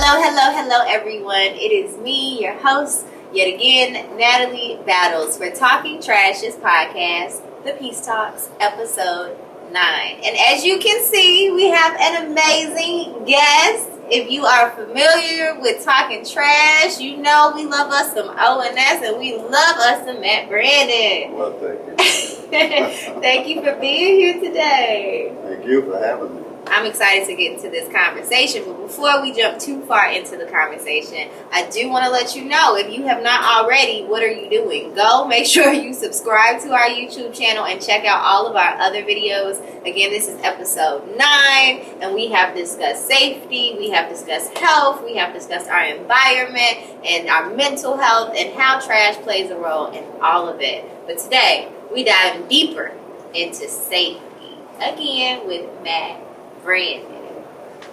Hello, everyone. It is me, your host, yet again, Natalie Battles for Talking Trash's podcast, The Peace Talks, episode 9. And as you can see, we have an amazing guest. If you are familiar with Talking Trash, you know we love us some O&S and we love us some Matt Brandon. Well, thank you. Thank you for being here today. Thank you for having me. I'm excited to get into this conversation, but before we jump too far into the conversation, I do want to let you know, if you have not already, what are you doing? Go make sure you subscribe to our YouTube channel and check out all of our other videos. Again, this is episode 9, and we have discussed safety, we have discussed health, we have discussed our environment and our mental health and how trash plays a role in all of it. But today, we dive deeper into safety, again with Matt Brandon.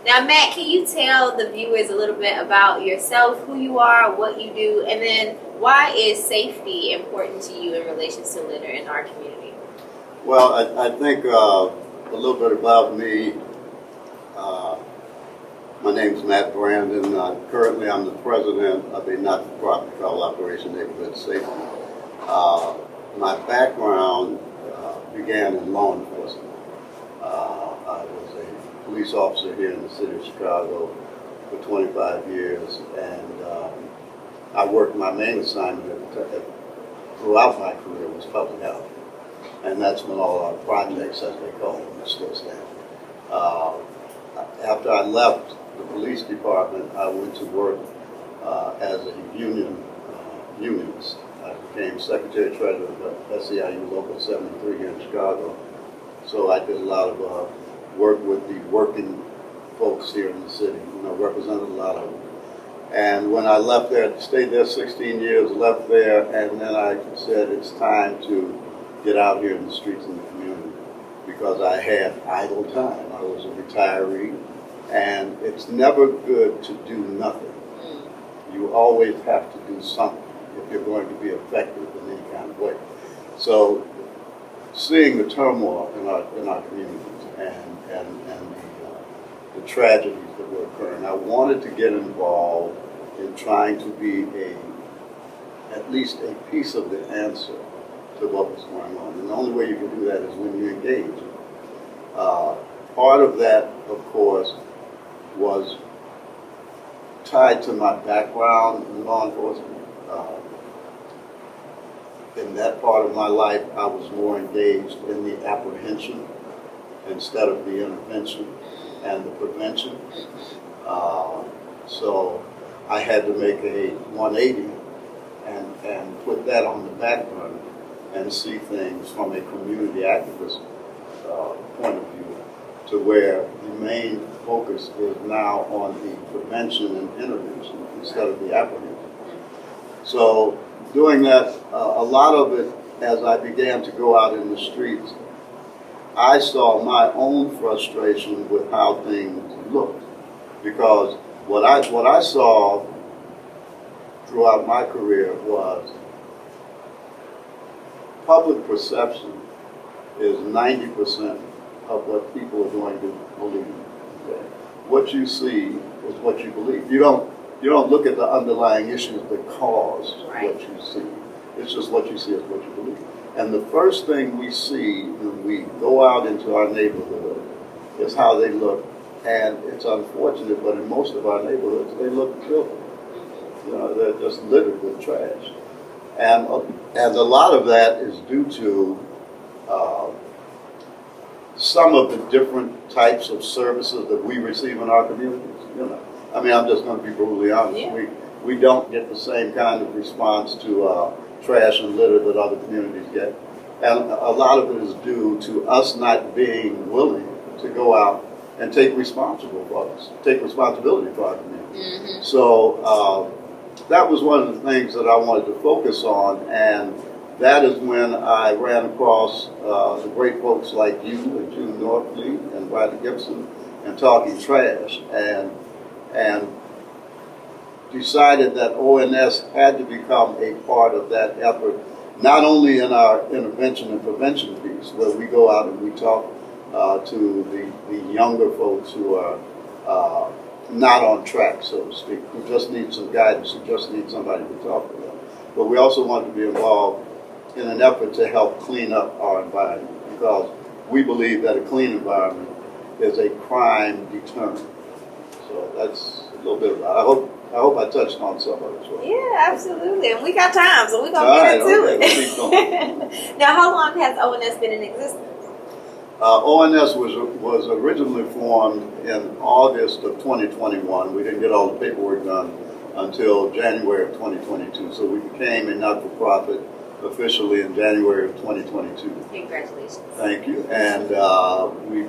Now, Matt, can you tell the viewers a little bit about yourself, who you are, what you do, and then why is safety important to you in relation to litter in our community? Well, I think a little bit about me. My name is Matt Brandon. Currently, I'm the president of a not-for-profit travel operation, Neighborhood Safety. My background began in law enforcement. I was a police officer here in the city of Chicago for 25 years, and I worked, my main assignment throughout my career was public health, and that's when all our projects, as they call them, still stand. After I left the police department, I went to work as a unionist. I became secretary-treasurer of SEIU Local 73 here in Chicago. So I did a lot of work with the working folks here in the city, represented a lot of them. And when I left there, stayed there 16 years, left there, and then I said it's time to get out here in the streets in the community because I had idle time. I was a retiree, and it's never good to do nothing. You always have to do something if you're going to be effective in any kind of way. So seeing the turmoil in our communities and the tragedies that were occurring, I wanted to get involved in trying to be at least a piece of the answer to what was going on. And the only way you can do that is when you engage. Part of that, of course, was tied to my background in law enforcement. In that part of my life, I was more engaged in the apprehension instead of the intervention and the prevention. So I had to make a 180 and put that on the back burner and see things from a community activist point of view to where the main focus is now on the prevention and intervention instead of the apprehension. So doing that, a lot of it, as I began to go out in the streets, I saw my own frustration with how things looked. Because what I saw throughout my career was public perception is 90% of what people are going to believe. Okay? What you see is what you believe. You don't look at the underlying issues that cause what you see. It's just what you see is what you believe. And the first thing we see when we go out into our neighborhood is how they look. And it's unfortunate, but in most of our neighborhoods, they look filthy. They're just littered with trash. And a lot of that is due to some of the different types of services that we receive in our communities. I mean, I'm just going to be brutally honest. Yeah. We don't get the same kind of response to trash and litter that other communities get. And a lot of it is due to us not being willing to go out and take responsibility for our community. Mm-hmm. So that was one of the things that I wanted to focus on, and that is when I ran across the great folks like you and June Northfleet and Rodney Gibson and Talking Trash, and decided that O&S had to become a part of that effort, not only in our intervention and prevention piece, where we go out and we talk to the younger folks who are not on track, so to speak, who just need some guidance, who just need somebody to talk to them. But we also want to be involved in an effort to help clean up our environment, because we believe that a clean environment is a crime deterrent. So that's a little bit about it. I hope I touched on some of it as well. Yeah, absolutely. And we got time, so we're going to get into okay, we'll keep going. Now, how long has ONS been in existence? ONS was originally formed in August of 2021. We didn't get all the paperwork done until January of 2022. So we became a not-for-profit officially in January of 2022. Congratulations. Thank you. And we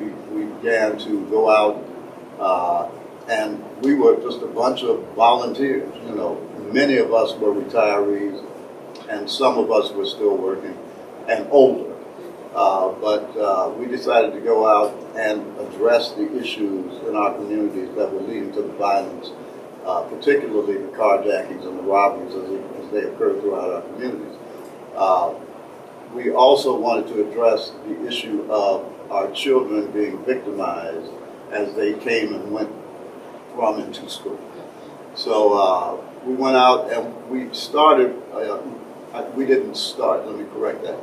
began to go out, and we were just a bunch of volunteers. You know, many of us were retirees, and some of us were still working, and older. But we decided to go out and address the issues in our communities that were leading to the violence, particularly the carjackings and the robberies as they occur throughout our communities. We also wanted to address the issue of our children being victimized as they came and went from and to school. So we went out and we started, we didn't start, let me correct that.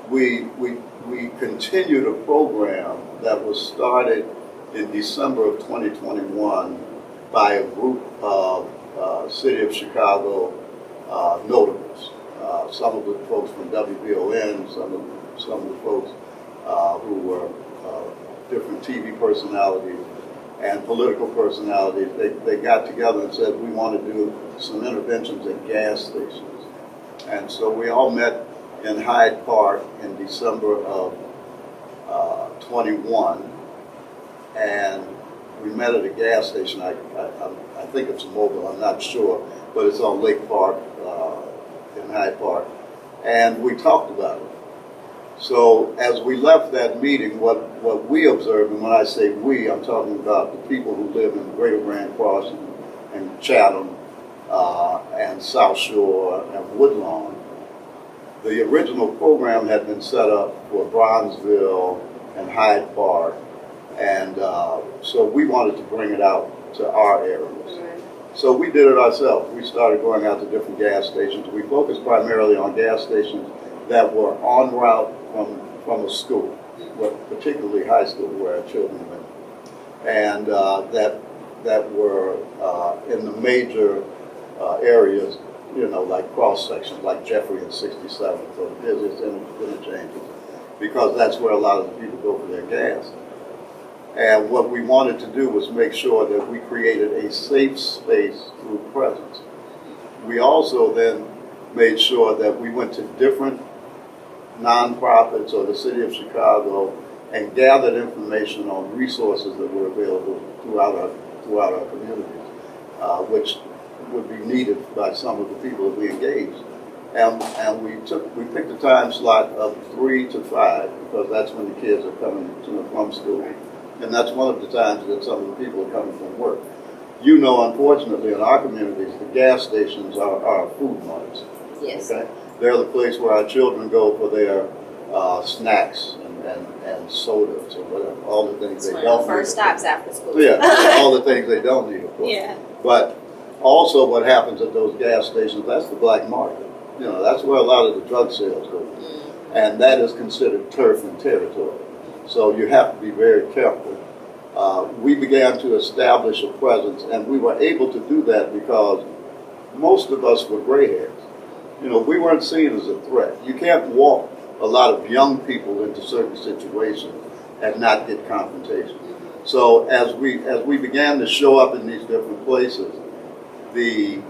We continued a program that was started in December of 2021 by a group of City of Chicago notables. Some of the folks from WBON, some of the folks who were different TV personalities and political personalities. They got together and said, we want to do some interventions at gas stations. And so we all met in Hyde Park in December of 21, and we met at a gas station. I think it's a Mobile, I'm not sure, but it's on Lake Park in Hyde Park, and we talked about it. So as we left that meeting, what we observed, and when I say we, I'm talking about the people who live in Greater Grand Cross and Chatham and South Shore and Woodlawn. The original program had been set up for Bronzeville and Hyde Park, and so we wanted to bring it out to our areas. So we did it ourselves. We started going out to different gas stations. We focused primarily on gas stations that were en route from a school, particularly high school where our children went, and that were in the major areas, you know, like cross sections, like Jeffrey and 67th, so the busiest interchanges, because that's where a lot of the people go for their gas. And what we wanted to do was make sure that we created a safe space through presence. We also then made sure that we went to different nonprofits or the City of Chicago and gathered information on resources that were available throughout our communities, which would be needed by some of the people that we engaged. And we picked a time slot of 3 to 5 because that's when the kids are coming to and from school. And that's one of the times that some of the people are coming from work. You know, unfortunately, in our communities, the gas stations are food marts. Yes. Okay? They're the place where our children go for their snacks and sodas or whatever, all the things they don't need. First stops after school. Yeah, all the things they don't need, of course. Yeah. But also what happens at those gas stations, that's the black market. You know, that's where a lot of the drug sales go. And that is considered turf and territory. So you have to be very careful. We began to establish a presence, and we were able to do that because most of us were gray hairs. You know, we weren't seen as a threat. You can't walk a lot of young people into certain situations and not get confrontation. So as we began to show up in these different places, the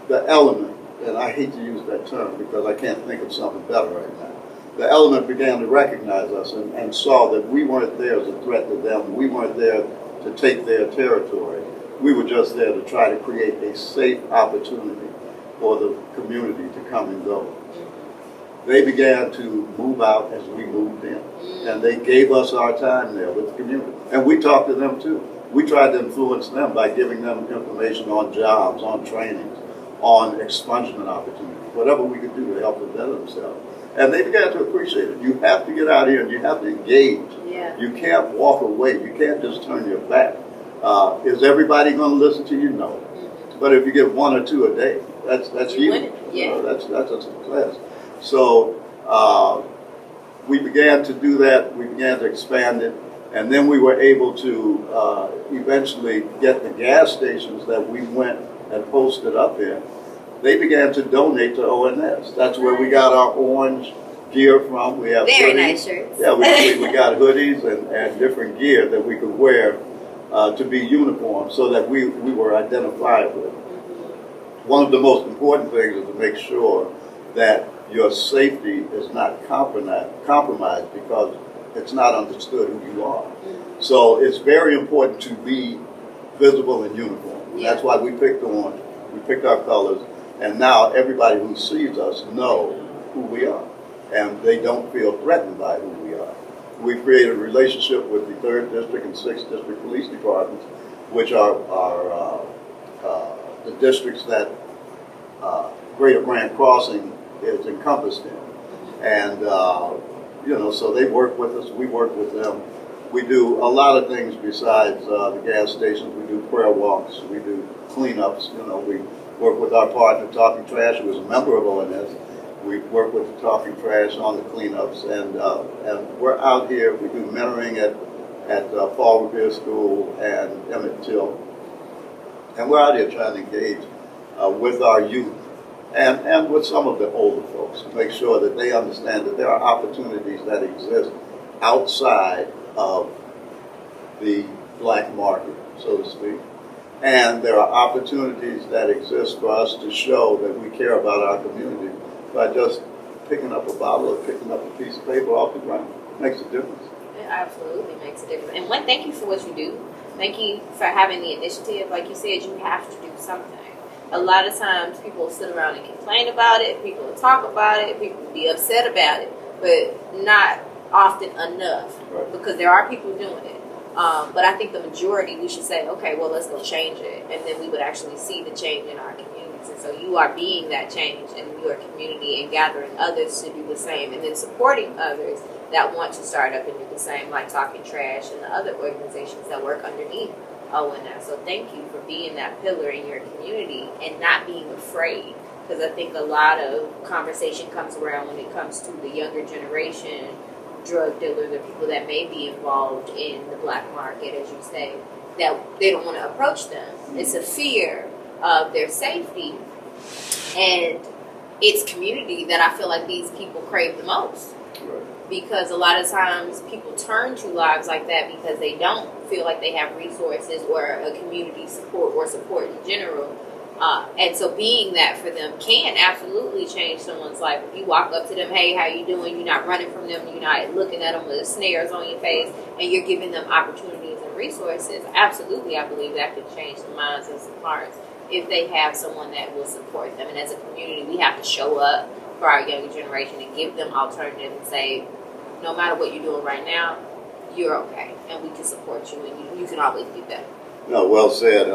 element, and I hate to use that term because I can't think of something better right now. The element began to recognize us and saw that we weren't there as a threat to them. We weren't there to take their territory. We were just there to try to create a safe opportunity for the community to come and go. They began to move out as we moved in. And they gave us our time there with the community. And we talked to them too. We tried to influence them by giving them information on jobs, on trainings, on expungement opportunities, whatever we could do to help them better themselves. And they began to appreciate it. You have to get out here and you have to engage. Yeah. You can't walk away. You can't just turn your back. Is everybody going to listen to you? No. Mm-hmm. But if you get one or two a day, that's you. Yeah. You know, that's a success. So we began to do that. We began to expand it. And then we were able to eventually get the gas stations that we went and posted up in. They began to donate to ONS. That's where we got our orange gear from. We have very hoodies. Nice shirts. Yeah, we got hoodies and different gear that we could wear to be uniform so that we were identifiable. One of the most important things is to make sure that your safety is not compromised because it's not understood who you are. So it's very important to be visible in uniform. And that's why we picked orange, we picked our colors, and now everybody who sees us know who we are. And they don't feel threatened by who we are. We created a relationship with the 3rd District and 6th District Police Departments, which are the districts that Greater Grand Crossing is encompassed in. And, so they work with us, we work with them. We do a lot of things besides the gas stations. We do prayer walks, we do cleanups. We work with our partner, Talking Trash, who is a member of ONS. We work with the Talking Trash on the cleanups, and we're out here. We do mentoring at Fall Revere School and Emmett Till, and we're out here trying to engage with our youth and with some of the older folks to make sure that they understand that there are opportunities that exist outside of the black market, so to speak. And there are opportunities that exist for us to show that we care about our community by just picking up a bottle or picking up a piece of paper off the ground. It makes a difference. It absolutely makes a difference. And one, thank you for what you do. Thank you for having the initiative. Like you said, you have to do something. A lot of times people sit around and complain about it, people will talk about it, people will be upset about it, but not often enough, right? Because there are people doing it. But I think the majority, we should say, okay, well, let's go change it. And then we would actually see the change in our communities. And so you are being that change in your community and gathering others to do the same. And then supporting others that want to start up and do the same, like Talking Trash and the other organizations that work underneath ONS. So thank you for being that pillar in your community and not being afraid. Because I think a lot of conversation comes around when it comes to the younger generation, drug dealers or people that may be involved in the black market, as you say, that they don't want to approach them. It's a fear of their safety, and it's community that I feel like these people crave the most. Right. Because a lot of times people turn to lives like that because they don't feel like they have resources or a community support or support in general. And so being that for them can absolutely change someone's life. If you walk up to them, hey, how you doing? You're not running from them. You're not looking at them with snares on your face, and you're giving them opportunities and resources. Absolutely, I believe that could change the minds and some hearts if they have someone that will support them. And as a community, we have to show up for our younger generation and give them alternatives and say, no matter what you're doing right now, you're okay, and we can support you, and you can always be better. No, well said.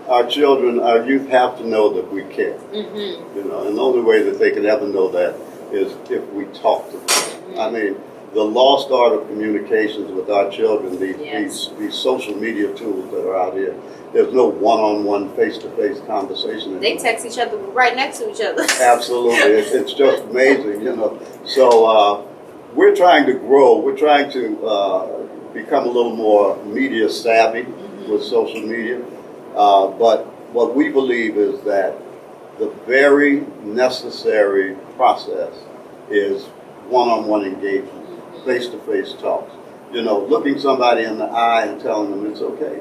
Our children, our youth have to know that we care. Mm-hmm. And the only way that they can ever know that is if we talk to them. Mm-hmm. I mean, the lost art of communications with our children, these social media tools that are out here, there's no one-on-one, face-to-face conversation. They text each other right next to each other. Absolutely. It's just amazing, So we're trying to grow. We're trying to become a little more media savvy with social media. But what we believe is that the very necessary process is one-on-one engagement, face-to-face talks. Looking somebody in the eye and telling them it's okay.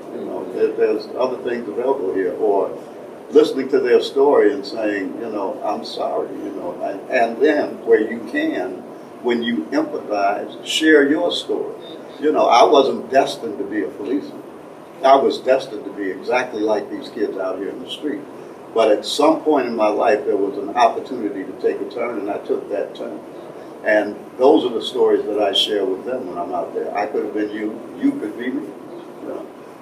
There's other things available here. Or listening to their story and saying, I'm sorry, and then where you can, when you empathize, share your story. I wasn't destined to be a policeman. I was destined to be exactly like these kids out here in the street. But at some point in my life, there was an opportunity to take a turn, and I took that turn. And those are the stories that I share with them when I'm out there. I could have been you, you could be me.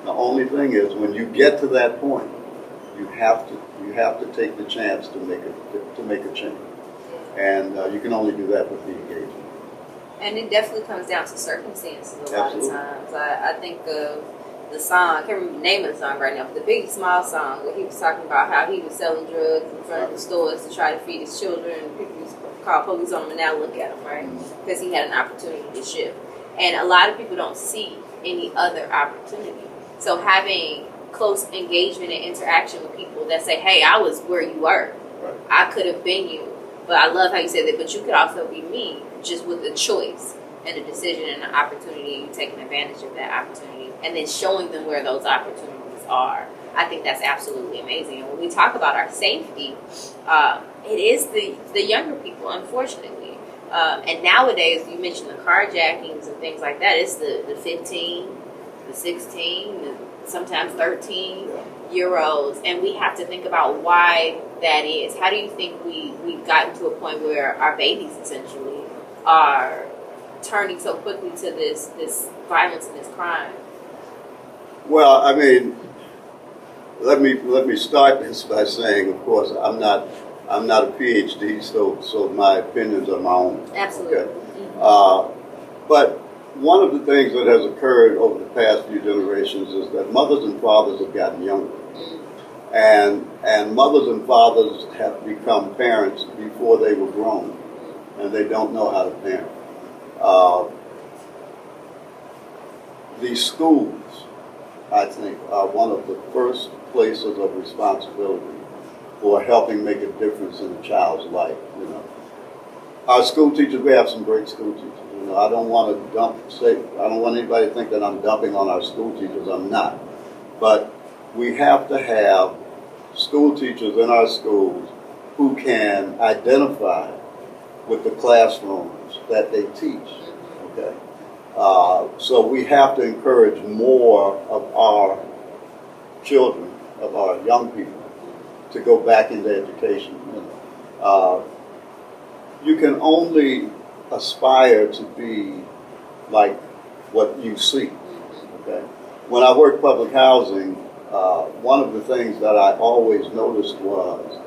The only thing is, when you get to that point, you have to take the chance to make a change. And you can only do that with the engagement. And it definitely comes down to circumstances a lot Absolutely. of times. I think of the song, I can't remember the name of the song right now, but the Biggie Small song where he was talking about how he was selling drugs in front of the stores to try to feed his children. And people used to call police on him and now look at him, right? Because he had an opportunity to shift. And a lot of people don't see any other opportunity. So having close engagement and interaction with people that say, hey, I was where you were. Right. I could have been you. But I love how you said that, but you could also be me, just with a choice and a decision and an opportunity, and you taking advantage of that opportunity, and then showing them where those opportunities are. I think that's absolutely amazing. And when we talk about our safety, it is the younger people, unfortunately. And nowadays, you mentioned the carjackings and things like that. It's the 15, the 16, the sometimes 13-year-olds, and we have to think about why that is. How do you think we've gotten to a point where our babies essentially are turning so quickly to this violence and this crime? Well, I mean, let me start this by saying, of course, I'm not a PhD, so my opinions are my own. Absolutely. Okay? But one of the things that has occurred over the past few generations is that mothers and fathers have gotten younger. And mothers and fathers have become parents before they were grown, and they don't know how to parent. The schools, I think, are one of the first places of responsibility for helping make a difference in a child's life. You know, our school teachers, we have some great school teachers. You know, I don't want anybody to think that I'm dumping on our school teachers. I'm not. But we have to have school teachers in our schools who can identify with the classrooms that they teach. Okay. So we have to encourage more of our children, of our young people, to go back into education. You can only aspire to be like what you see. Okay. When I worked public housing, one of the things that I always noticed was,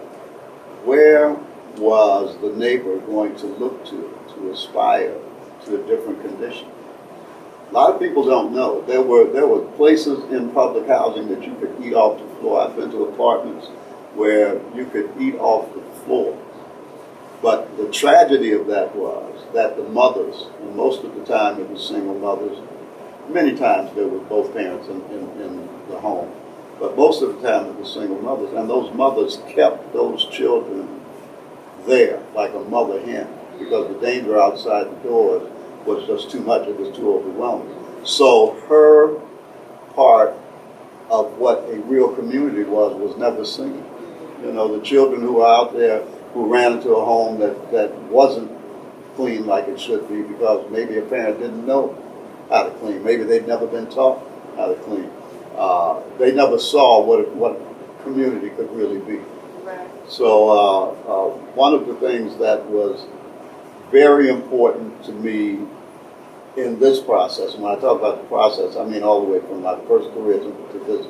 where was the neighbor going to look to aspire to a different condition? A lot of people don't know. There were places in public housing that you could eat off the floor. I've been to apartments where you could eat off the floor. But the tragedy of that was that the mothers, and most of the time it was single mothers, many times there were both parents in the home, but most of the time it was single mothers, and those mothers kept those children there like a mother hen, because the danger outside the doors was just too much. It was too overwhelming. So her part of what a real community was never seen. You know, the children who were out there who ran into a home that wasn't clean like it should be because maybe a parent didn't know how to clean. Maybe they'd never been taught how to clean. They never saw what community could really be. Right. So one of the things that was very important to me in this process, and when I talk about the process, I mean all the way from my first career to this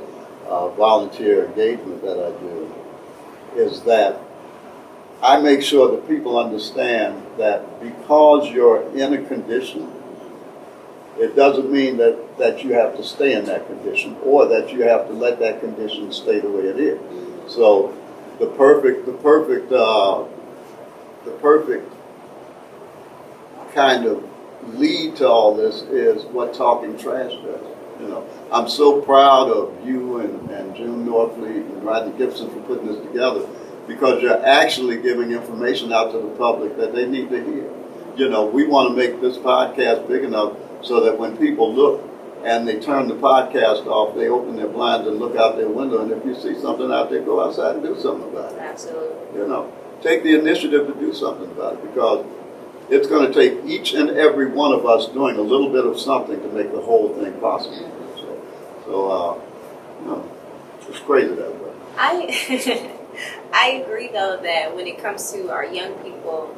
volunteer engagement that I do, is that I make sure that people understand that because you're in a condition, it doesn't mean that you have to stay in that condition or that you have to let that condition stay the way it is. So the perfect kind of lead to all this is what Talking Trash does. You know, I'm so proud of you and June Norfleet and Rodney Gibson for putting this together, because you're actually giving information out to the public that they need to hear. You know, we want to make this podcast big enough so that when people look and they turn the podcast off, they open their blinds and look out their window, and if you see something out there, go outside and do something about it. Absolutely. You know, take the initiative to do something about it, because it's going to take each and every one of us doing a little bit of something to make the whole thing possible. So you know, it's crazy that way. I agree, though, that when it comes to our young people,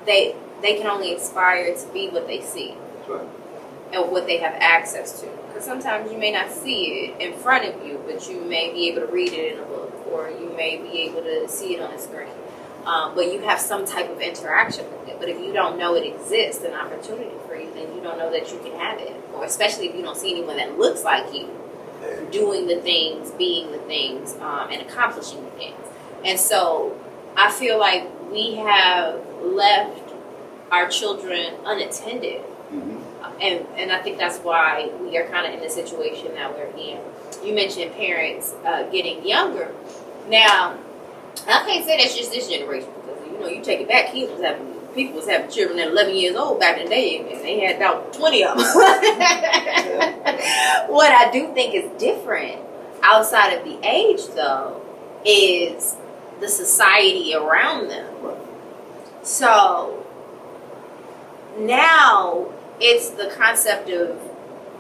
they can only aspire to be what they see. That's right. And what they have access to. Because sometimes you may not see it in front of you, but you may be able to read it in a book, or you may be able to see it on a screen. but you have some type of interaction with it. But if you don't know it exists, an opportunity for you, then you don't know that you can have it. Or especially if you don't see anyone that looks like you doing the things, being the things, and accomplishing the things. And so I feel like we have left our children unattended. And I think that's why we are kind of in the situation that we're in. You mentioned parents getting younger. Now, I can't say that's just this generation because, you take it back, people was having children at 11 years old back in the day, and they had about 20 of them. What I do think is different outside of the age, though, is the society around them. So now it's the concept of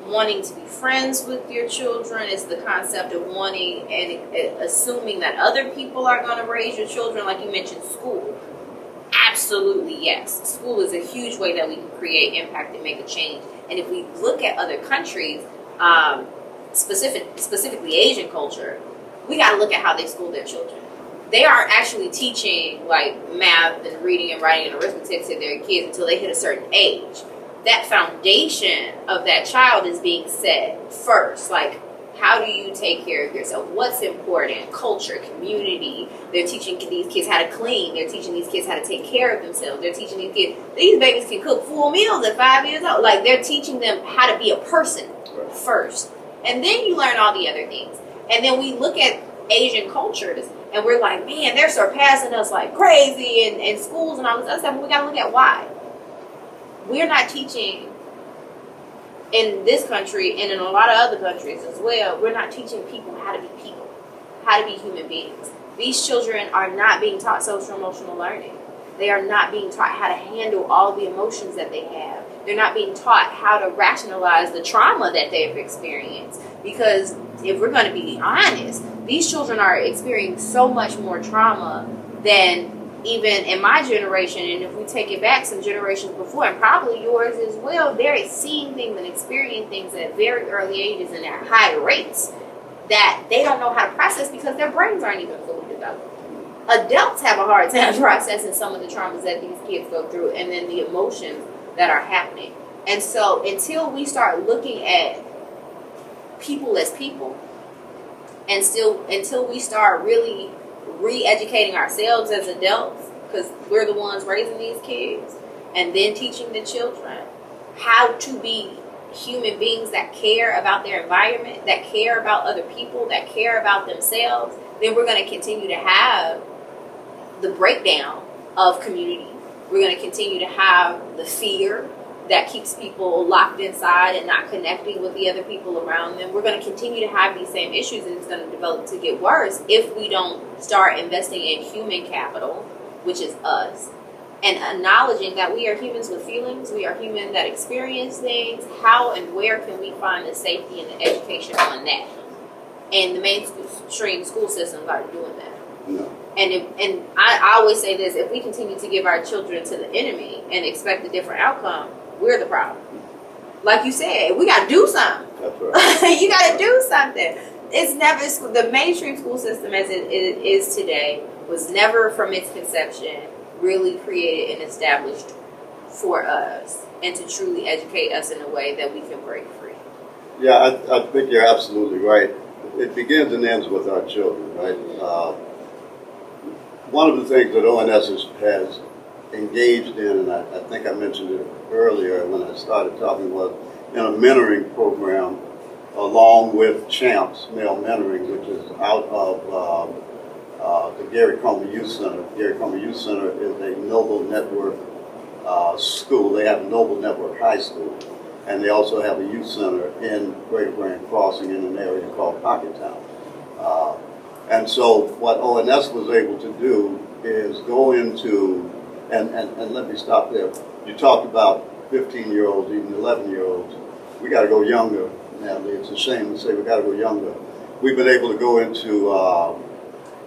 wanting to be friends with your children. It's the concept of wanting and assuming that other people are going to raise your children. Like you mentioned, school. Absolutely, yes. School is a huge way that we can create impact and make a change. And if we look at other countries, specifically Asian culture, we got to look at how they school their children. They aren't actually teaching like math and reading and writing and arithmetic to their kids until they hit a certain age. That foundation of that child is being set first. Like, how do you take care of yourself? What's important? Culture, community. They're teaching these kids how to clean. They're teaching these kids how to take care of themselves. They're teaching these kids, these babies can cook full meals at 5 years old. Like, they're teaching them how to be a person first. And then you learn all the other things. And then we look at Asian cultures and we're like, man, they're surpassing us like crazy in schools and all this other stuff. But we got to look at why. We're not teaching in this country and in a lot of other countries as well. We're not teaching people, how to be human beings. These children are not being taught social emotional learning. They are not being taught how to handle all the emotions that they have. They're not being taught how to rationalize the trauma that they've experienced. Because if we're going to be honest, these children are experiencing so much more trauma than even in my generation, and if we take it back some generations before, and probably yours as well, they're seeing things and experiencing things at very early ages and at high rates that they don't know how to process because their brains aren't even fully developed. Adults have a hard time processing some of the traumas that these kids go through and then the emotions that are happening. And so until we start looking at people as people, and until we start really re-educating ourselves as adults, because we're the ones raising these kids, and then teaching the children how to be human beings that care about their environment, that care about other people, that care about themselves, then we're going to continue to have the breakdown of community. We're going to continue to have the fear that keeps people locked inside and not connecting with the other people around them. We're going to continue to have these same issues, and it's going to develop to get worse if we don't start investing in human capital, which is us, and acknowledging that we are humans with feelings. We are human that experience things. How and where can we find the safety and the education on that? And the mainstream school systems are doing that. No. And I always say this: if we continue to give our children to the enemy and expect a different outcome, we're the problem. Like you said, we got to do something. That's right. You got to do something. It's never the mainstream school system as it is today was never from its conception really created and established for us and to truly educate us in a way that we can break free. Yeah, I think you're absolutely right. It begins and ends with our children, right? One of the things that ONS has engaged in, and I think I mentioned it earlier when I started talking, was in a mentoring program along with CHAMPS, male mentoring, which is out of the Gary Comer Youth Center. Gary Comer Youth Center is a Noble Network school. They have a Noble Network High School, and they also have a youth center in Greater Grand Crossing in an area called Pockettown. And so what ONS was able to do is go into, and let me stop there. You talked about 15-year-olds, even 11-year-olds. We got to go younger, Natalie. It's a shame to say we got to go younger. We've been able to go into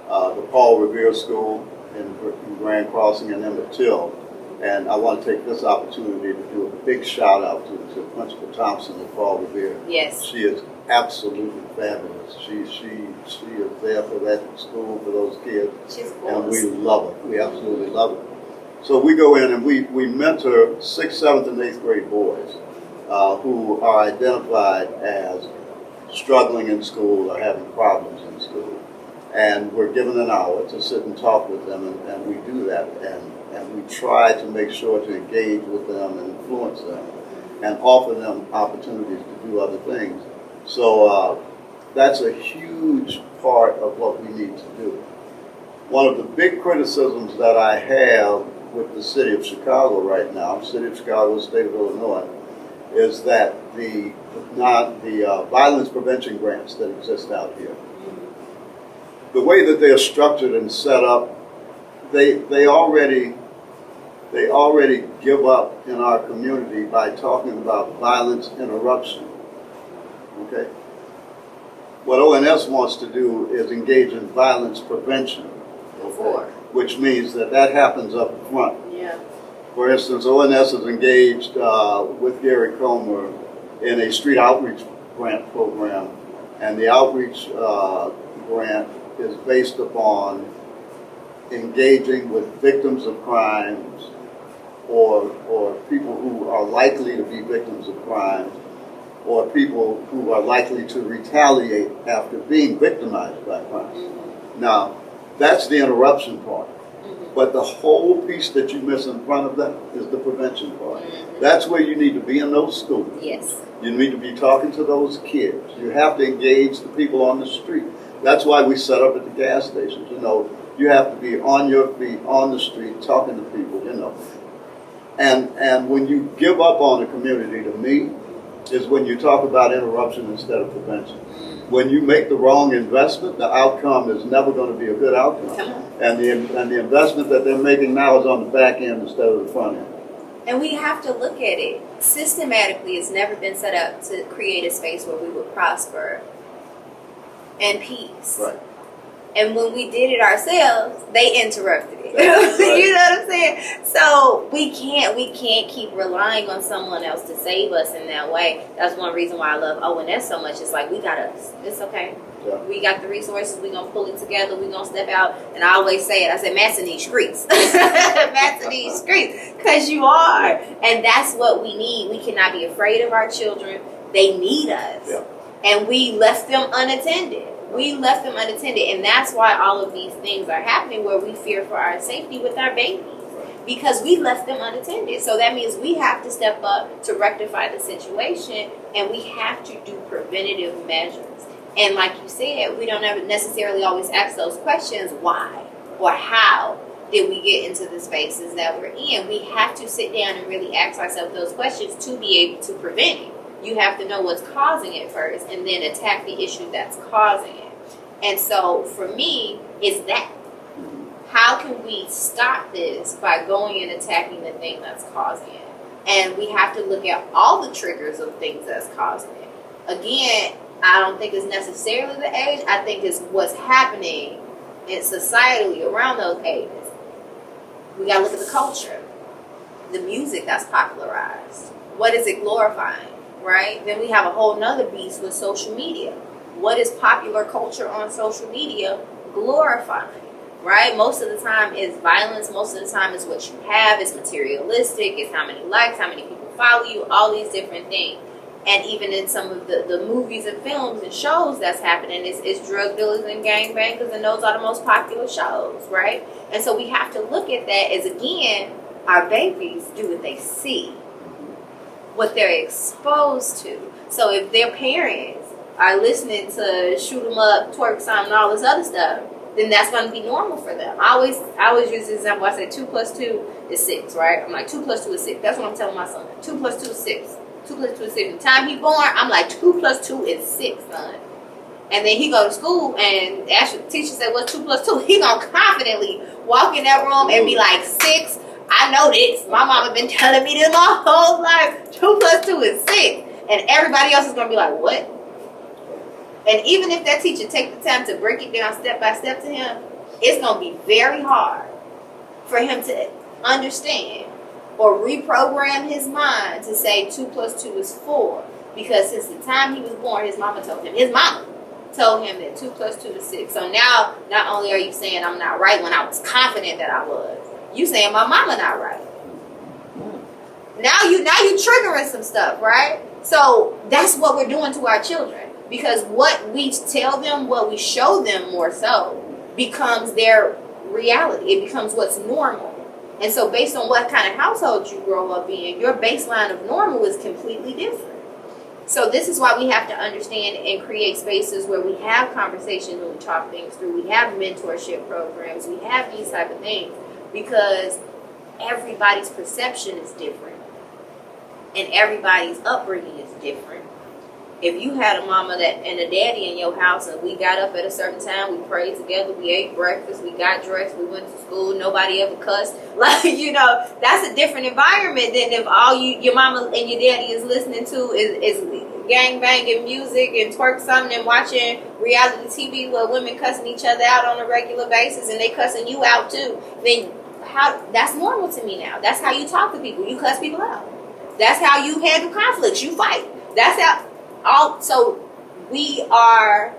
the Paul Revere School in Grand Crossing and Emmett Till And I want to take this opportunity to do a big shout out to Principal Thompson at Fall Revere. Yes. She is absolutely fabulous. She is there for that school, for those kids. She's and we love it. We absolutely love it. So we go in and we mentor 6th, 7th, and 8th grade boys who are identified as struggling in school or having problems in school. And we're given an hour to sit and talk with them, and we do that. And we try to make sure to engage with them and influence them and offer them opportunities to do other things. So that's a huge part of what we need to do. One of the big criticisms that I have with the city of Chicago right now, city of Chicago, state of Illinois, is that the violence prevention grants that exist out here, the way that they are structured and set up, they already give up in our community by talking about violence interruption. Okay? What ONS wants to do is engage in violence prevention. Okay? Which means that happens up front. Yeah. For instance, ONS is engaged with Gary Comer in a street outreach grant program, and the outreach grant is based upon engaging with victims of crimes or people who are likely to be victims of crimes or people who are likely to retaliate after being victimized by crimes. Now, that's the interruption part. But the whole piece that you miss in front of that is the prevention part. That's where you need to be in those schools. Yes. You need to be talking to those kids. You have to engage the people on the street. That's why we set up at the gas stations. You know, you have to be on your feet, on the street, talking to people, you know. And when you give up on the community, to me, is when you talk about interruption instead of prevention. When you make the wrong investment, the outcome is never going to be a good outcome. And the investment that they're making now is on the back end instead of the front end. And we have to look at it systematically. It's never been set up to create a space where we would prosper and peace. Right. And when we did it ourselves, they interrupted it. Right. You know what I'm saying? So we can't keep relying on someone else to save us in that way. That's one reason why I love ONS so much. It's like, we got us. It's okay. Yeah. We got the resources. We're going to pull it together. We're going to step out. And I always say it. I said, Matt's in these streets. Matt's in these streets. Because you are. And that's what we need. We cannot be afraid of our children. They need us. Yeah. And we left them unattended. And that's why all of these things are happening, where we fear for our safety with our babies, because we left them unattended. So that means we have to step up to rectify the situation, and we have to do preventative measures. And like you said, we don't ever necessarily always ask those questions, why or how did we get into the spaces that we're in? We have to sit down and really ask ourselves those questions to be able to prevent it. You have to know what's causing it first and then attack the issue that's causing it. And so for me, it's that. How can we stop this by going and attacking the thing that's causing it? And we have to look at all the triggers of things that's causing it. Again, I don't think it's necessarily the age. I think it's what's happening in societally around those ages. We got to look at the culture, the music that's popularized. What is it glorifying? Right? Then we have a whole nother beast with social media. What is popular culture on social media glorifying? Right? Most of the time it's violence. Most of the time it's what you have. It's materialistic. It's how many likes, how many people follow you, all these different things. And even in some of the movies and films and shows that's happening, it's drug dealers and gangbangers, and those are the most popular shows, right? And so we have to look at that as, again, our babies do what they see, what they're exposed to. So if their parents are listening to shoot 'em up, twerk song, and all this other stuff, then that's going to be normal for them. I always use this example. I say 2 + 2 is 6, right? I'm like, 2 + 2 is 6. That's what I'm telling my son. 2 + 2 is 6. 2 + 2 is 6. The time he born, I'm like, 2 + 2 is 6, son. And then he go to school, and actually the teacher said, what's 2 + 2? He gonna confidently walk in that room and be like, 6. I know this. My mama been telling me this my whole life. 2 + 2 is 6. And everybody else is gonna be like, what? And even if that teacher take the time to break it down step by step to him, it's gonna be very hard for him to understand or reprogram his mind to say 2 plus 2 is 4. Because since the time he was born, his mama told him that 2 plus 2 is 6. So now, not only are you saying I'm not right when I was confident that I was, you saying my mama not right. Now you triggering some stuff, right? So that's what we're doing to our children. Because what we tell them, what we show them more so, becomes their reality. It becomes what's normal. And so based on what kind of household you grow up in, your baseline of normal is completely different. So this is why we have to understand and create spaces where we have conversations and we talk things through. We have mentorship programs. We have these type of things because everybody's perception is different. And everybody's upbringing is different. If you had a mama and a daddy in your house and we got up at a certain time, we prayed together, we ate breakfast, we got dressed, we went to school, nobody ever cussed. Like, that's a different environment than if all your mama and your daddy is listening to is gang banging music and twerk something and watching reality TV where women cussing each other out on a regular basis and they cussing you out too. Then that's normal to me now. That's how you talk to people. You cuss people out. That's how you handle conflicts. You fight. That's how. So we are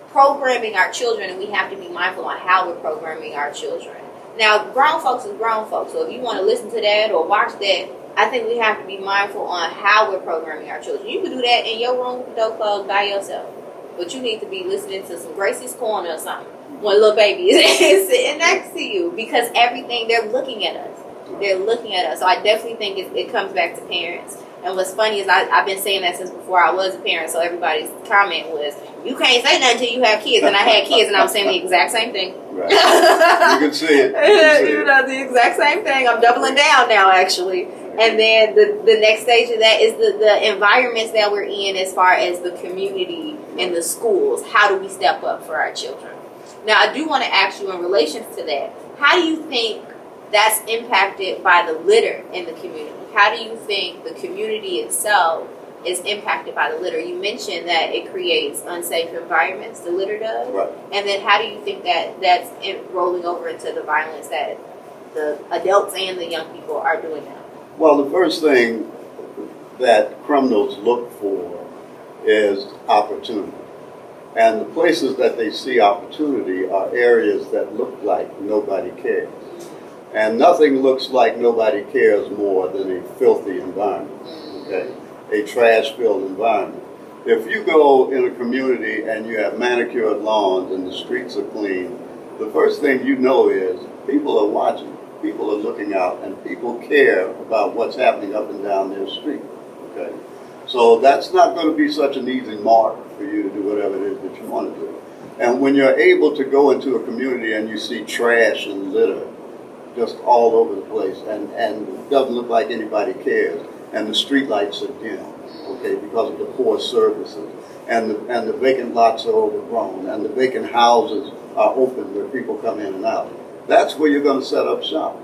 programming our children, and we have to be mindful on how we're programming our children. Now, grown folks is grown folks, so if you want to listen to that or watch that, I think we have to be mindful on how we're programming our children. You can do that in your room with the door closed by yourself, but you need to be listening to some Gracie's Corner or something when little baby is sitting next to you, because everything, they're looking at us. They're looking at us. So I definitely think it comes back to parents. And what's funny is I've been saying that since before I was a parent, so everybody's comment was, you can't say nothing until you have kids. And I had kids, and I was saying the exact same thing. Right. You can see it. The exact same thing. I'm doubling down now, actually. And then the next stage of that is the environments that we're in as far as the community and the schools. How do we step up for our children? Now, I do want to ask you in relation to that, how do you think that's impacted by the litter in the community? How do you think the community itself is impacted by the litter? You mentioned that it creates unsafe environments, the litter does. Right. And then how do you think that's rolling over into the violence that the adults and the young people are doing now? Well, the first thing that criminals look for is opportunity. And the places that they see opportunity are areas that look like nobody cares. And nothing looks like nobody cares more than a filthy environment, okay? A trash-filled environment. If you go in a community and you have manicured lawns and the streets are clean, the first thing you know is people are watching, people are looking out, and people care about what's happening up and down their street, okay? So that's not going to be such an easy mark for you to do whatever it is that you want to do. And when you're able to go into a community and you see trash and litter just all over the place, and it doesn't look like anybody cares, and the street lights are dim, okay, because of the poor services, and the vacant lots are overgrown, and the vacant houses are open where people come in and out. That's where you're going to set up shop.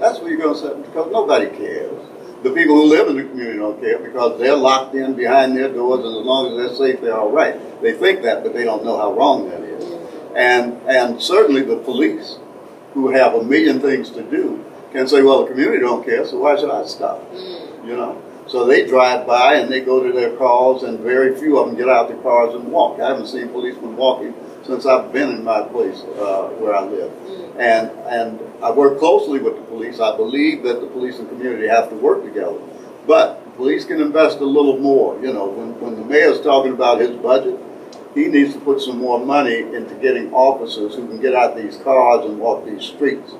That's where you're going to set, because nobody cares. The people who live in the community don't care because they're locked in behind their doors, and as long as they're safe, they're all right. They think that, but they don't know how wrong that is. And certainly the police, who have a million things to do, can say, well, the community don't care, so why should I stop? So they drive by and they go to their cars, and very few of them get out their cars and walk. I haven't seen policemen walking since I've been in my place where I live. And I work closely with the police. I believe that the police and community have to work together. But the police can invest a little more. When the mayor's talking about his budget, he needs to put some more money into getting officers who can get out these cars and walk these streets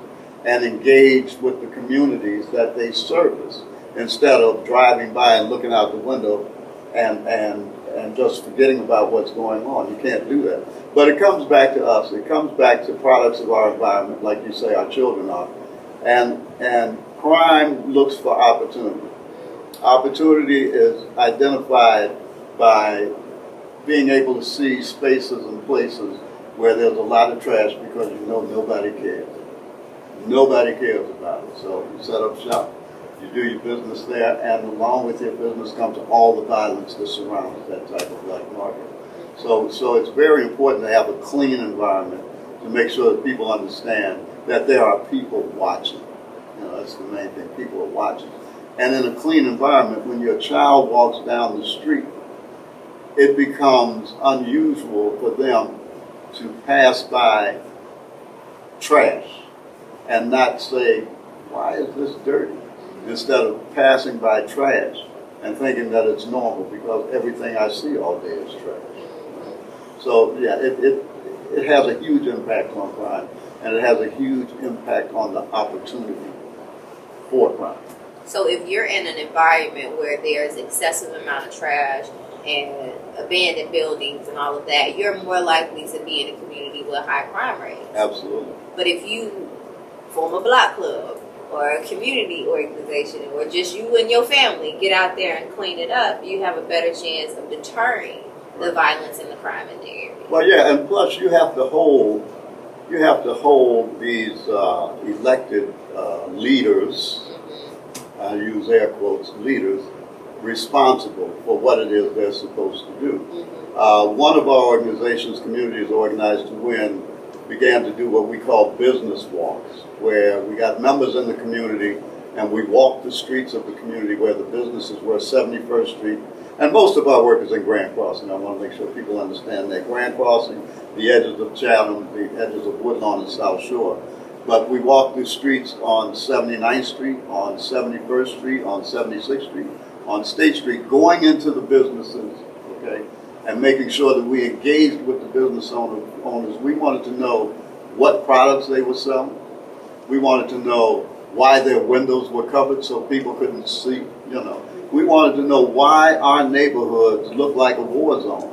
and engage with the communities that they service, instead of driving by and looking out the window and just forgetting about what's going on. You can't do that. But it comes back to us. It comes back to products of our environment, like you say, our children are. And crime looks for opportunity. Opportunity is identified by being able to see spaces and places where there's a lot of trash, because nobody cares. Nobody cares about it. So you set up shop, you do your business there, and along with your business comes all the violence that surrounds that type of black market. So it's very important to have a clean environment to make sure that people understand that there are people watching. That's the main thing. People are watching. And in a clean environment, when your child walks down the street, it becomes unusual for them to pass by trash and not say, why is this dirty? Instead of passing by trash and thinking that it's normal because everything I see all day is trash. So yeah, it has a huge impact on crime, and it has a huge impact on the opportunity for crime. So if you're in an environment where there's excessive amount of trash and abandoned buildings and all of that, you're more likely to be in a community with high crime rates. Absolutely. But if you form a block club or a community organization, or just you and your family get out there and clean it up, you have a better chance of deterring the violence and the crime in the area. Well, yeah, and plus you have to hold these elected leaders, I use air quotes, leaders, responsible for what it is they're supposed to do. One of our organizations, Communities Organized to Win, began to do what we call business walks, where we got members in the community and we walk the streets of the community where the businesses were, 71st Street. And most of our work is in Grand Crossing. I want to make sure people understand that. Grand Crossing, the edges of Chatham, the edges of Woodlawn and South Shore. But we walk through streets on 79th Street, on 71st Street, on 76th Street, on State Street, going into the businesses, okay, and making sure that we engaged with the business owners. We wanted to know what products they were selling. We wanted to know why their windows were covered so people couldn't see, We wanted to know why our neighborhoods look like a war zone,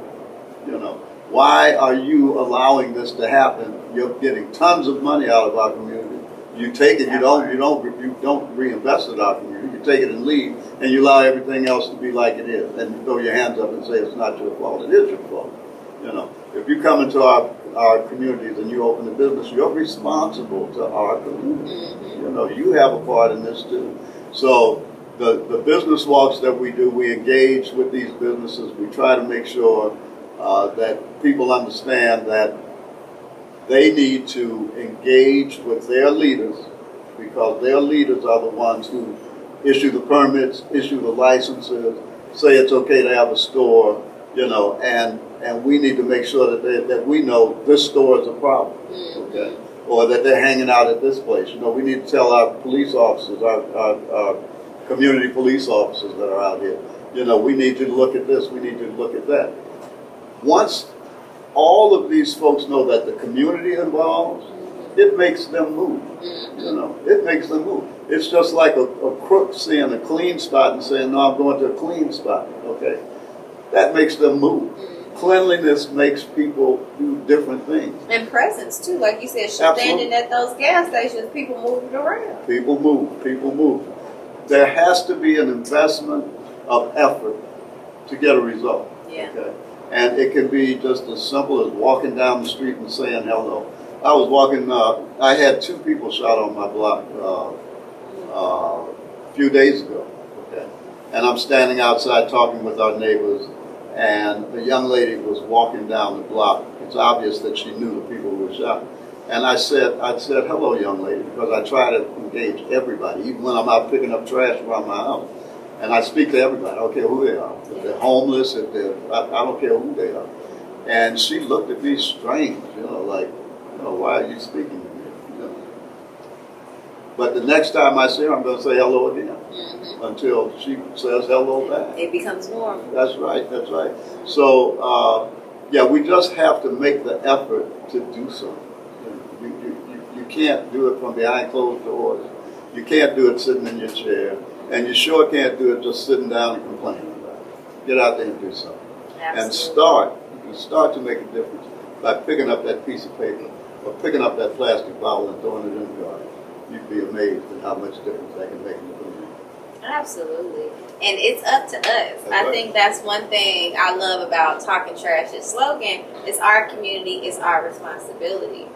Why are you allowing this to happen? You're getting tons of money out of our community. You take it, you don't reinvest in our community. You take it and leave, and you allow everything else to be like it is. And you throw your hands up and say it's not your fault. It is your fault. If you come into our communities and you open a business, you're responsible to our community. You have a part in this too. So the business walks that we do, we engage with these businesses. We try to make sure that people understand that they need to engage with their leaders, because their leaders are the ones who issue the permits, issue the licenses, say it's okay to have a store, and we need to make sure that we know this store is a problem, okay? Or that they're hanging out at this place. We need to tell our police officers, our community police officers that are out here, we need you to look at this, we need you to look at that. Once all of these folks know that the community involves, it makes them move. It makes them move. It's just like a crook seeing a clean spot and saying, no, I'm going to a clean spot, okay? That makes them move. Cleanliness makes people do different things. And presence, too. Like you said, standing at those gas stations, people moving around. People move. There has to be an investment of effort to get a result. Yeah. Okay? And it can be just as simple as walking down the street and saying hello. I was walking, I had 2 people shot on my block a few days ago. Okay? And I'm standing outside talking with our neighbors, and the young lady was walking down the block. It's obvious that she knew the people who were shot. And I said, hello, young lady, because I try to engage everybody, even when I'm out picking up trash around my house. And I speak to everybody. I don't care who they are. If they're homeless, I don't care who they are. And she looked at me strange, like, why are you speaking to me? But the next time I see her, I'm going to say hello again until she says hello back. It becomes normal. That's right. So, we just have to make the effort to do something. You can't do it from behind closed doors. You can't do it sitting in your chair. And you sure can't do it just sitting down and complaining about it. Get out there and do something. Absolutely. And you can start to make a difference by picking up that piece of paper or picking up that plastic bottle and throwing it in the garden. You'd be amazed at how much difference that can make in the community. Absolutely. And it's up to us. I think that's one thing I love about Talking Trash's slogan. It's our community, it's our responsibility.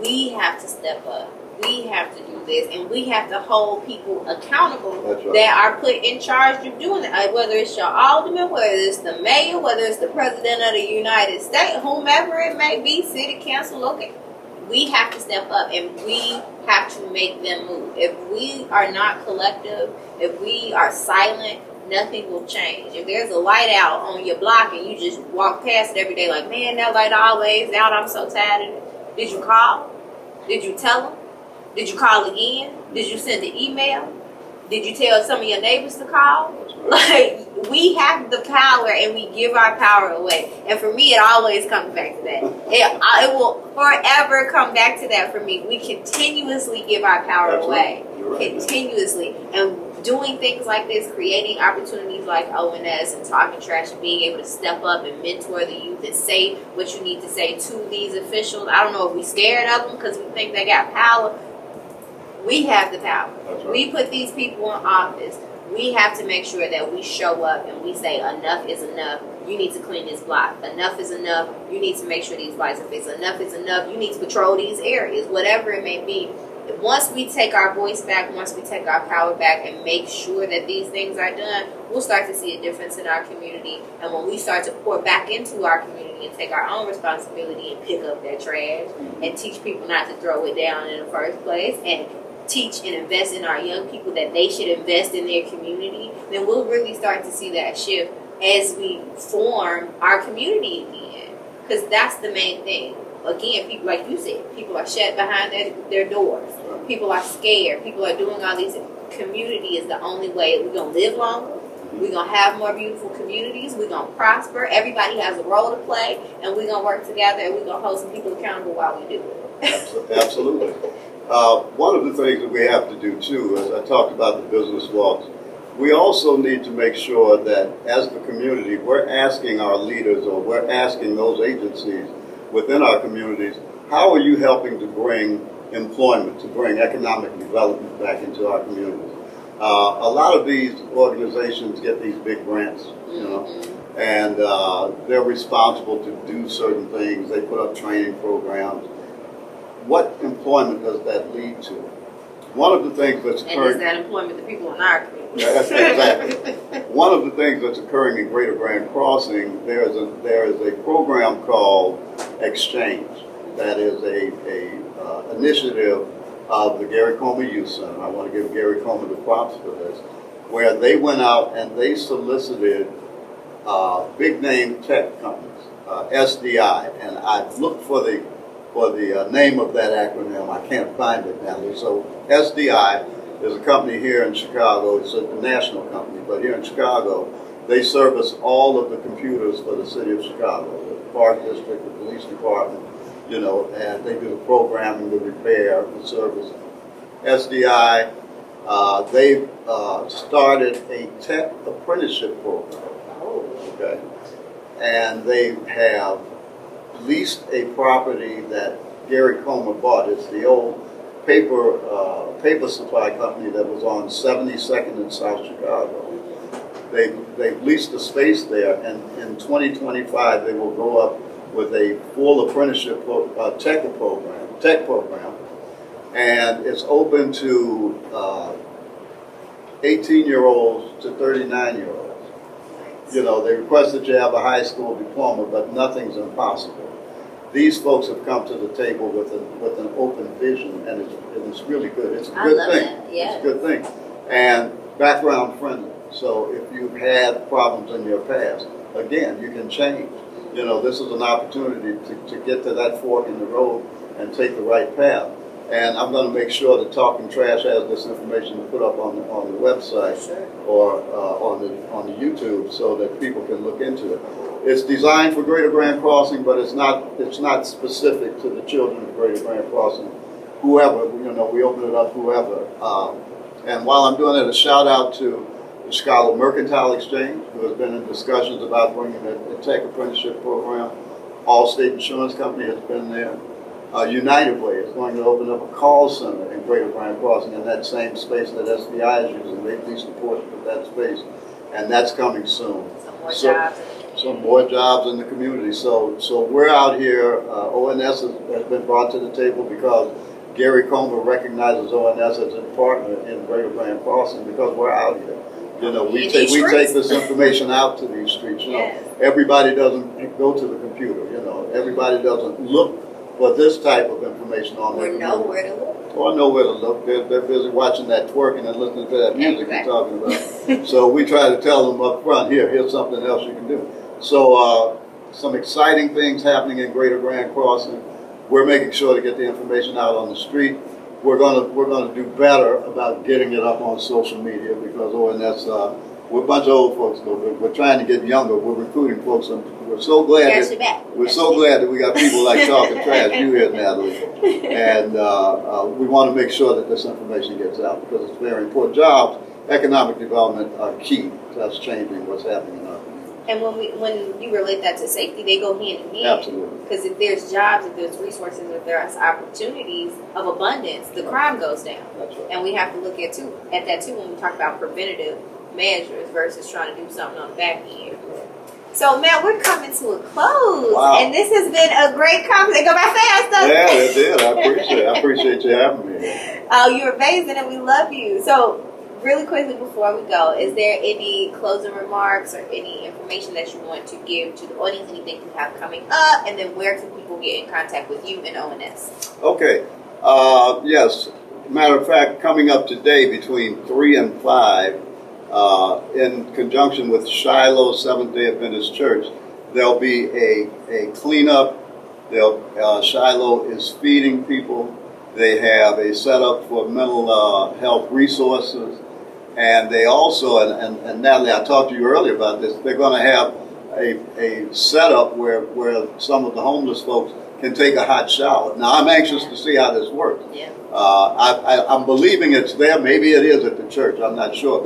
We have to step up. We have to do this, and we have to hold people accountable that are put in charge of doing it. Whether it's your alderman, whether it's the mayor, whether it's the president of the United States, whomever it may be, city council, okay. we have to step up and we have to make them move. If we are not collective, if we are silent, nothing will change. If there's a light out on your block and you just walk past it every day like, man, that light always out, I'm so tired of it. Did you call? Did you tell them? Did you call again? Did you send an email? Did you tell some of your neighbors to call? Like, we have the power and we give our power away. And for me, it always comes back to that. It will forever come back to that for me. We continuously give our power away. Right. Continuously. And doing things like this, creating opportunities like ONS and talking trash and being able to step up and mentor the youth and say what you need to say to these officials. I don't know if we're scared of them because we think they got power. We have the power. Right. We put these people in office. We have to make sure that we show up and we say enough is enough. You need to clean this block. Enough is enough. You need to make sure these lights are fixed. Enough is enough. You need to patrol these areas, whatever it may be. Once we take our voice back, once we take our power back and make sure that these things are done, we'll start to see a difference in our community. And when we start to pour back into our community and take our own responsibility and pick up that trash and teach people not to throw it down in the first place and teach and invest in our young people that they should invest in their community, then we'll really start to see that shift as we form our community again. Because that's the main thing. Again, people, like you said, people are shut behind their doors. People are scared. People are doing all these. Community is the only way we're going to live longer. We're going to have more beautiful communities. We're going to prosper. Everybody has a role to play. And we're going to work together and we're going to hold some people accountable while we do it. Absolutely. One of the things that we have to do, too, as I talked about the business walks, we also need to make sure that as the community, we're asking our leaders or we're asking those agencies within our communities, how are you helping to bring employment, to bring economic development back into our communities? A lot of these organizations get these big grants, you know, and they're responsible to do certain things. They put up training programs. What employment does that lead to? One of the things that's occurring... And is that employment the people in our community? Yeah, that's exactly. One of the things that's occurring in Greater Grand Crossing, there is a program called Exchange. That is a initiative of the Gary Comer Youth Center. I want to give Gary Comer the props for this, where they went out and they solicited big name tech companies, SDI, and I've looked for the name of that acronym. I can't find it now. So SDI is a company here in Chicago. It's a national company, but here in Chicago, they service all of the computers for the city of Chicago, the Park District, the police department, you know, and they do the programming, the repair, the service. SDI, they've started a tech apprenticeship program. Okay, and they have leased a property that Gary Comer bought. It's the old paper supply company that was on 72nd in South Chicago. They've leased a space there, and in 2025 they will go up with a full apprenticeship tech program, and it's open to 18-year-olds to 39-year-olds. You know, they request that you have a high school diploma, but nothing's impossible. These folks have come to the table with an open vision, and it's really good. It's a good thing. Yeah. It's a good thing. And background friendly. So if you've had problems in your past, again, you can change. You know, this is an opportunity to get to that fork in the road and take the right path. And I'm going to make sure that Talking Trash has this information to put up on the website or on the YouTube so that people can look into it. It's designed for Greater Grand Crossing, but it's not specific to the children of Greater Grand Crossing. Whoever, you know, we open it up whoever. And while I'm doing it, a shout out to the Chicago Mercantile Exchange, who has been in discussions about bringing a tech apprenticeship program. Allstate Insurance Company has been there. United Way is going to open up a call center in Greater Grand Crossing in that same space that SBI is using. They've leased a portion of that space, and that's coming soon. Some more jobs in the community. So we're out here. ONS has been brought to the table because Gary Comer recognizes ONS as a partner in Greater Grand Crossing because we're out here. You know, we take this information out to these streets. You know, everybody doesn't go to the computer. You know, everybody doesn't look for this type of information on Or their know where to look. Or know where to look. They're busy watching that twerking and listening to that music Exactly. you're talking about. So we try to tell them up front, here's something else you can do. So some exciting things happening in Greater Grand Crossing. We're making sure to get the information out on the street. We're gonna do better about getting it up on social media because we're a bunch of old folks, but we're trying to get younger. We're recruiting folks, and we're so glad that we got people like Talking Trash, you here, Natalie, and we want to make sure that this information gets out because it's very important. Jobs, economic development are key to us changing what's happening in our community. And when you relate that to safety, they go hand in hand. Absolutely. Because if there's jobs, if there's resources, if there's opportunities of abundance, the crime goes down. That's right. And we have to look at that too when we talk about preventative measures versus trying to do something on the back end. So, Matt, we're coming to a close. Wow. And this has been a great conversation. It go by fast, though. Yeah, it did. I appreciate you having me here. Oh, you're amazing, and we love you. So, really quickly before we go, is there any closing remarks or any information that you want to give to the audience, anything you have coming up, and then where can people get in contact with you and ONS? Okay. Yes. Matter of fact, coming up today between 3 and 5, in conjunction with Shiloh Seventh-day Adventist Church, there'll be a cleanup. Shiloh is feeding people. They have a setup for mental health resources. And they also, and Natalie, I talked to you earlier about this, they're going to have a setup where some of the homeless folks can take a hot shower. Now, I'm anxious to see how this works. Yeah. I'm believing it's there. Maybe it is at the church. I'm not sure.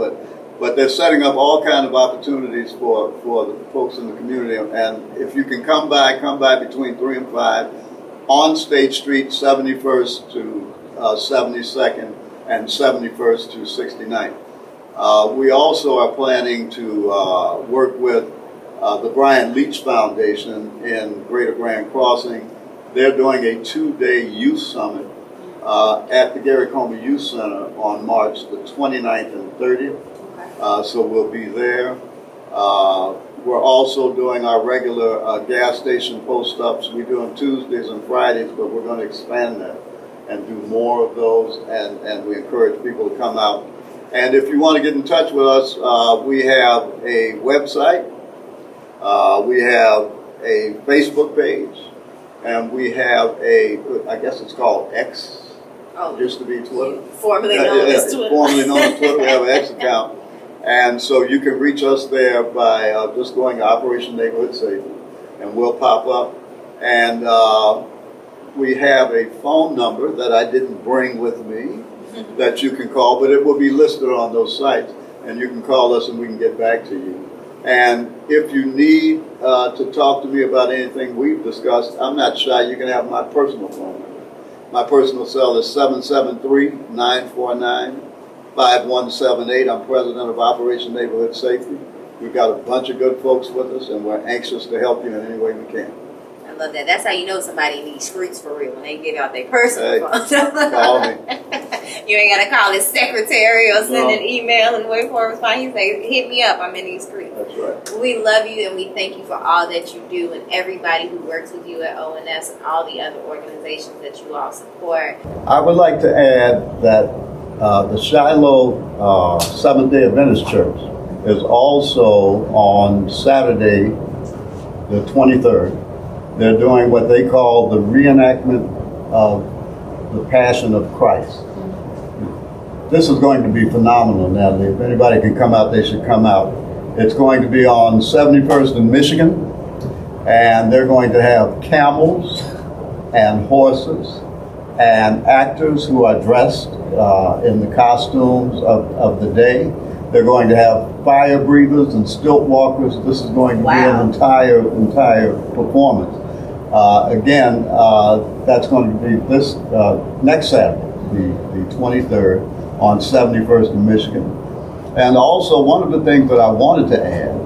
But they're setting up all kinds of opportunities for the folks in the community. And if you can come by between 3 and 5 on State Street, 71st to 72nd and 71st to 69th. We also are planning to work with the Brian Leach Foundation in Greater Grand Crossing. They're doing a 2-day youth summit at the Gary Comer Youth Center on March the 29th and 30th. So we'll be there. We're also doing our regular gas station post-ups. We do them Tuesdays and Fridays, but we're going to expand that and do more of those, and we encourage people to come out. And if you want to get in touch with us, we have a website, we have a Facebook page, and we have I guess it's called X. It used to be Twitter. Formerly known as Twitter. Formerly known as Twitter. We have an X account. And so you can reach us there by just going to Operation Neighborhood Safety, and we'll pop up. And we have a phone number that I didn't bring with me that you can call, but it will be listed on those sites, and you can call us and we can get back to you. And if you need to talk to me about anything we've discussed, I'm not shy. You can have my personal phone number. My personal cell is 773-949-5178. I'm president of Operation Neighborhood Safety. We've got a bunch of good folks with us, and we're anxious to help you in any way we can. I love that. That's how you know somebody in these streets for real, when they give out their personal phones. Call me. You ain't got to call his secretary or send an email and wait for a response. You say, hit me up. I'm in these streets. That's right. We love you, and we thank you for all that you do, and everybody who works with you at ONS and all the other organizations that you all support. I would like to add that the Shiloh Seventh-day Adventist Church is also on Saturday, the 23rd. They're doing what they call the reenactment of the Passion of Christ. This is going to be phenomenal, Natalie. If anybody can come out, they should come out. It's going to be on 71st in Michigan, and they're going to have camels and horses and actors who are dressed in the costumes of the day. They're going to have fire breathers and stilt walkers. This is going to be an entire performance. Again, that's going to be this next Saturday, the 23rd, on 71st in Michigan. And also, one of the things that I wanted to add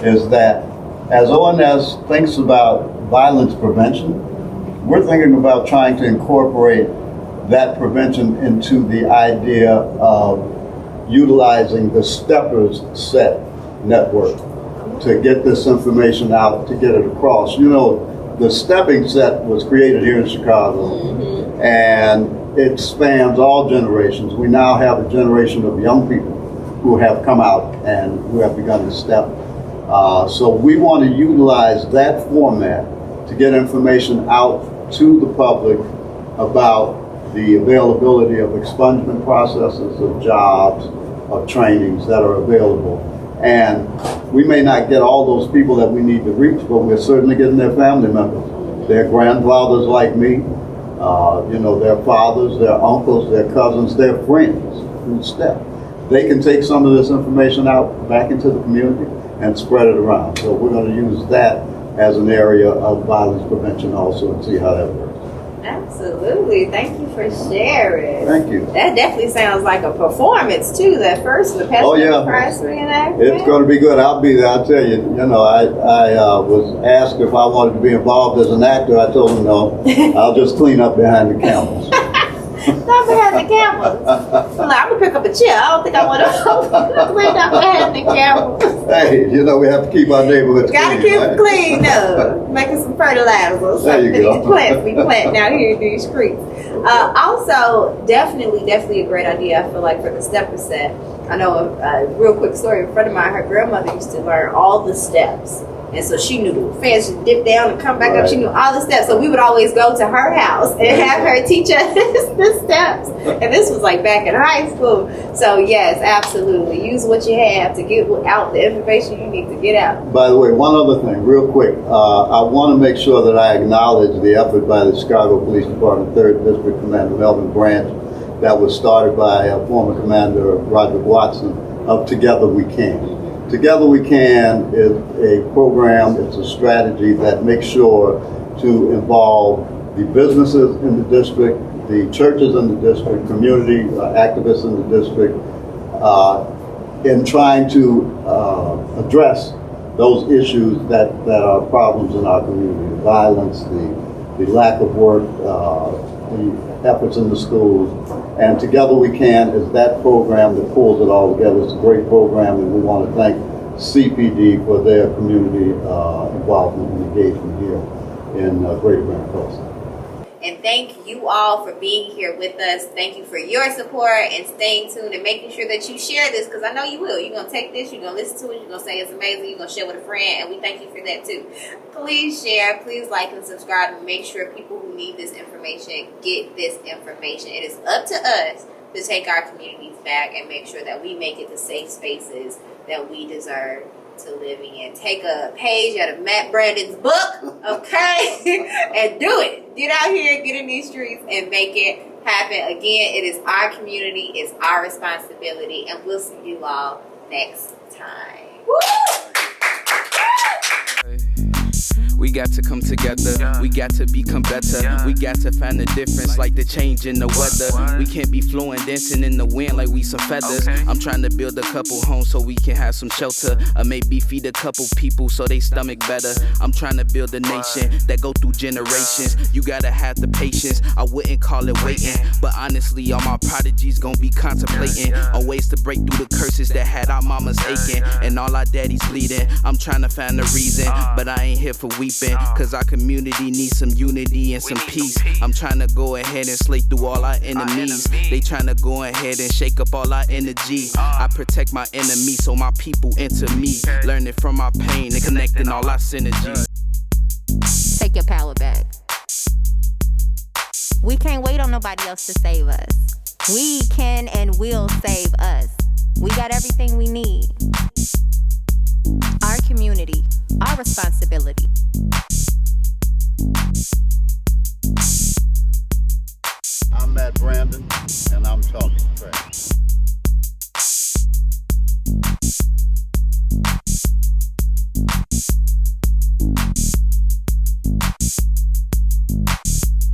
is that as ONS thinks about violence prevention, we're thinking about trying to incorporate that prevention into the idea of utilizing the Steppers Set network to get this information out, to get it across. You know, the stepping set was created here in Chicago, and it spans all generations. We now have a generation of young people who have come out and who have begun to step. So we want to utilize that format to get information out to the public about the availability of expungement processes, of jobs, of trainings that are available. And we may not get all those people that we need to reach, but we're certainly getting their family members, their grandfathers like me, their fathers, their uncles, their cousins, their friends who step. They can take some of this information out back into the community and spread it around. So we're going to use that as an area of violence prevention also and see how that works. Absolutely. Thank you for sharing. Thank you. That definitely sounds like a performance too. That first, the Pepsi Prize reenactment. It's going to be good. I'll be there. I'll tell you. I was asked if I wanted to be involved as an actor. I told them no. I'll just clean up behind the cameras. Not behind the cameras. I'm gonna pick up a chair. I don't think I want to clean up behind the cameras. Hey, we have to keep our neighborhoods clean. Gotta keep it clean, though. Making some fertilizer or something. There you go. These plants we planting out here in these streets. Also, definitely a great idea. I feel like for the stepper set. I know a real quick story. A friend of mine, her grandmother used to learn all the steps. And so she knew the fence, she'd dip down and come back up. She knew all the steps. So we would always go to her house and have her teach us the steps. And this was like back in high school. So yes, absolutely. Use what you have to get out the information you need to get out. By the way, one other thing, real quick. I want to make sure that I acknowledge the effort by the Chicago Police Department 3rd District Commander Melvin Branch that was started by former Commander Roderick Watson of Together We Can. Together We Can is a program, it's a strategy that makes sure to involve the businesses in the district, the churches in the district, community activists in the district, in trying to address those issues that are problems in our community, the violence, the lack of work, the efforts in the schools. And Together We Can is that program that pulls it all together. It's a great program, and we want to thank CPD for their community involvement and engagement here in Greater Grand Coast. And thank you all for being here with us. Thank you for your support and staying tuned and making sure that you share this, because I know you will. You're going to take this, you're going to listen to it, you're going to say it's amazing, you're going to share with a friend, and we thank you for that too. Please share, please like and subscribe, and make sure people who need this information get this information. It is up to us to take our communities back and make sure that we make it the safe spaces that we deserve to live in. Take a page out of Matt Brandon's book, okay, and do it. Get out here, get in these streets, and make it happen. Again, it is our community, it's our responsibility, and we'll see you all next time. Woo! We got to come together, we got to become better, we got to find the difference like the change in the weather. We can't be flowing, dancing in the wind like we some feathers. I'm trying to build a couple homes so we can have some shelter, or maybe feed a couple people so they stomach better. I'm trying to build a nation that go through generations. You gotta have the patience, I wouldn't call it waiting, but honestly all my prodigies gon' be contemplating on ways to break through the curses that had our mamas aching and all our daddies bleeding. I'm trying to find a reason, but I ain't here for weeping, cause our community needs some unity and some peace. I'm trying to go ahead and slay through all our enemies. They trying to go ahead and shake up all our energy. I protect my enemies so my people enter me, learning from our pain and connecting all our synergy. Take your power back. We can't wait on nobody else to save us. We can and will save us. We got everything we need. Our community, our responsibility.